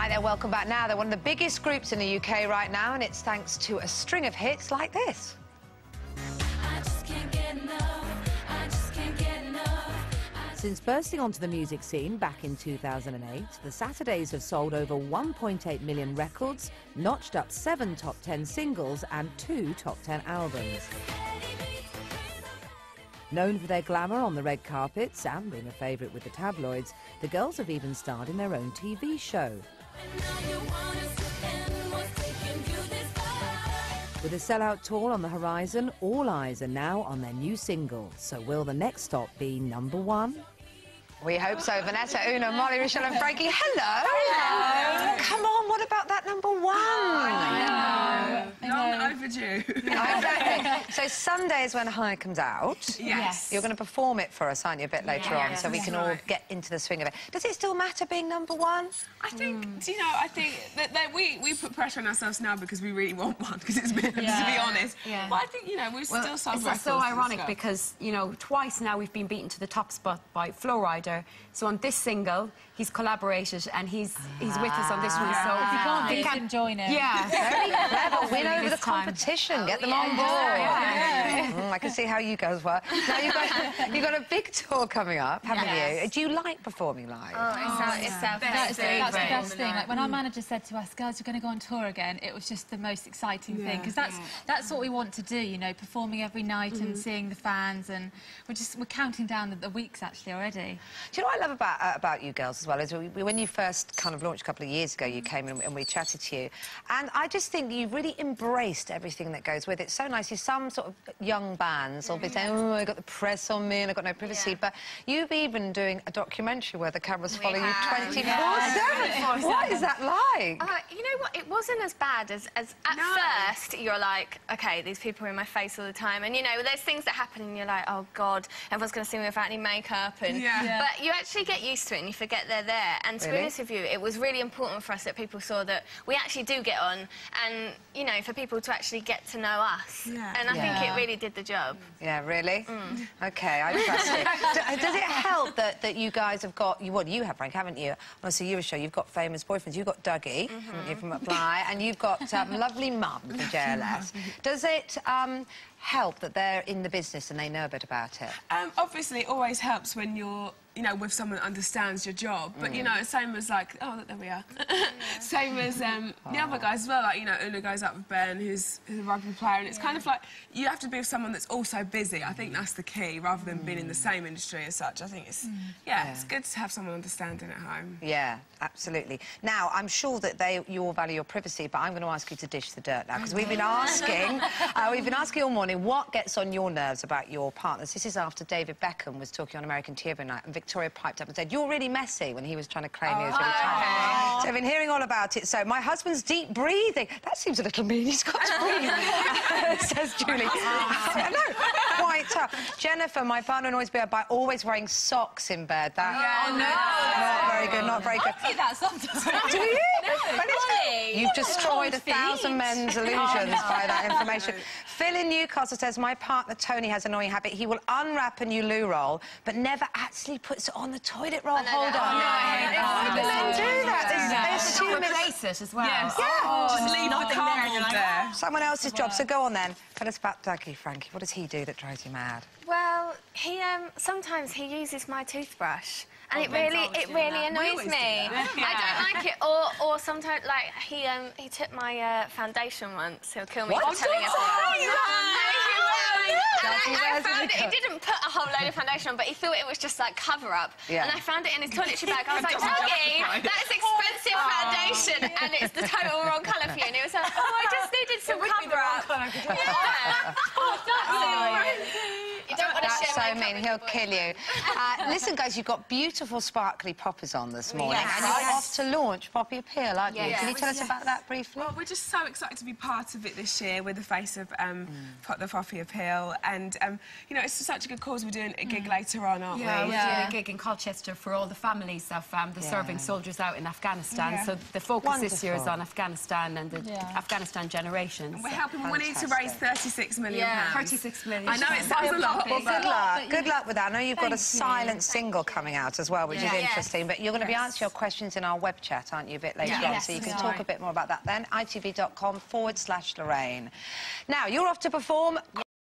Hi there, welcome back now. They're one of the biggest groups in the UK right now, and it's thanks to a string of hits like this. Since bursting onto the music scene back in 2008, the Saturdays have sold over 1.8 million records, notched up 7 top 10 singles and 2 top 10 albums. Known for their glamour on the red carpets and being a favourite with the tabloids, the girls have even starred in their own TV show. With a sellout tour on the horizon, all eyes are now on their new single. So will the next stop be #1? We hope so. Vanessa, Una, Molly, Rochelle and Frankie, hello. Hello. Come on, what about that #1? Long overdue. Exactly. So Sunday is when High comes out. Yes. You're going to perform it for us, aren't you, a bit later on, so we can all get into the swing of it. Does it still matter being #1? I think, you know, I think that we put pressure on ourselves now because we really want one, because it's been, to be honest. Yeah. But I think, you know, we're still some It's so ironic because, you know, twice now we've been beaten to the top spot by Flo Rida. So on this single, he's collaborated and he's with us on this one. So if you can't beat him, join him. Yeah. Very clever. Win over the competition. Get them on board. I can see how you guys work. Now, you've got a big tour coming up, haven't you? Do you like performing live? It's that's the best thing. Like, when our manager said to us, girls, you're going to go on tour again, it was just the most exciting thing, because that's what we want to do, you know, performing every night and seeing the fans, and we're counting down the weeks actually already. Do you know what I love about you girls as well is when you first kind of launched a couple of years ago, you came in and we chatted to you, and I just think you've really embraced everything that goes with it. So nice. Some sort of young bands will be saying, oh, I got the press on me and I got no privacy, but you've even doing a documentary where the cameras follow you 24/7. What is that like? You know what? It wasn't as bad as at first. You're like, okay, these people are in my face all the time, and you know, there's things that happen, and you're like, oh God, everyone's going to see me without any makeup, and but you actually get used to it and you forget they're there. And to be honest with you, it was really important for us that people saw that we actually do get on, and you know, for people to actually get to know us. And I think it really did the job. Yeah, really? Okay, I trust it. Does it help that you guys have got, well, you have, Frank, haven't you? On a Euro show, you've got famous boyfriends. You've got Dougie, from Apply, and you've got lovely mum from JLS. Does it help that they're in the business and they know a bit about it? Obviously, it always helps when you're, you know, with someone that understands your job. But, you know, same as, like... Oh, look, there we are. Same as the other guys as well. Like, you know, Una goes up with Ben, who's a rugby player, and it's kind of like you have to be with someone that's also busy. I think that's the key, rather than being in the same industry as such. I think it's... it's good to have someone understanding at home. Yeah, absolutely. Now, I'm sure that you all value your privacy, but I'm going to ask you to dish the dirt now, because we've been asking all morning what gets on your nerves about your partners. This is after David Beckham was talking on American TV night, and Victoria piped up and said, you're really messy, when he was trying to claim he was really tight. So I've been hearing all about it. So my husband's deep breathing. That seems a little mean. He's got to breathe, says Julie. I know, quite tough. Jennifer, my partner annoys me by always wearing socks in bed. That not very good, not very good. I see that sometimes. Do you? No, you've destroyed 1,000 men's illusions by that information. Phil in Newcastle says, my partner Tony has an annoying habit. He will unwrap a new loo roll, but never actually puts it on the toilet roll holder. Why do men do that? They replace it as well. Yes. Just leave the cardboard there. Someone else's job. So go on then. Tell us about Dougie, Frankie. What does he do that drives you mad? Well, he sometimes he uses my toothbrush. And it really annoys me. I don't like it. Or sometimes, like, he took my foundation once. He'll kill me for telling everyone. I found it. He didn't put a whole load of foundation on, but he thought it was just like cover-up. And I found it in his toiletry bag. I was like, Dougie, that's expensive foundation, and it's the total wrong colour for you. And he was like, oh, I just needed some cover-up. You don't want to share so mean. He'll kill you. Listen, guys, you've got beautiful sparkly poppers on this morning, and you're off to launch Poppy Appeal, aren't you? Can you tell us about that briefly? Well, we're just so excited to be part of it this year. We're the face of the Poppy Appeal, and you know, it's such a good cause. We're doing a gig later on, aren't we? We're doing a gig in Colchester for all the families of the serving soldiers out in Afghanistan. So the focus this year is on Afghanistan and the Afghanistan generations. And we're helping. We need to raise £36 million. 36 million. I know it sounds a lot, but good luck. Good luck with that. I know you've got a silent single coming out as well, which is interesting, but you're going to be answering your questions in our web chat, aren't you, a bit later on? So you can talk a bit more about that then. itv.com/Lorraine. Now, you're off to perform.